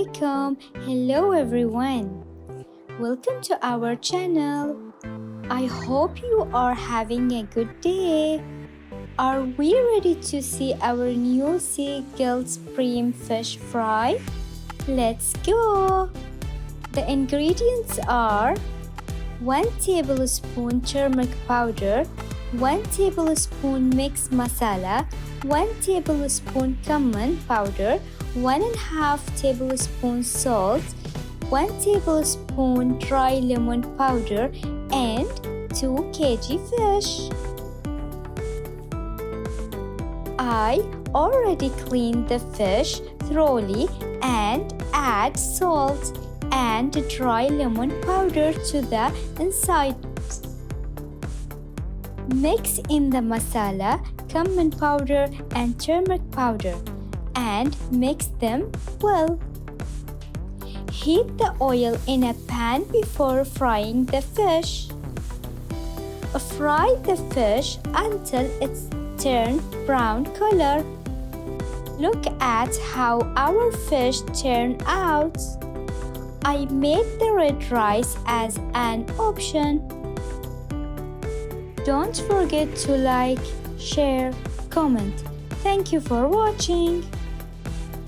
alaikum. Hello everyone. Welcome to our channel. I hope you are having a good day. Are we ready to see our new Gilt bream fish fry? Let's go. The ingredients are 1 tablespoon turmeric powder, 1 tablespoon mixed masala, 1 tablespoon cumin powder, 1.5 tablespoon salt, 1 tablespoon dry lemon powder, and 2 kg fish. I already cleaned the fish thoroughly and add salt and dry lemon powder to the inside. Mix in the masala, cumin powder and turmeric powder and mix them well. Heat the oil in a pan before frying the fish. Fry the fish until it's turned brown color. Look at how our fish turned out. I made the red rice as an option. Don't forget to like, share, comment. Thank you for watching.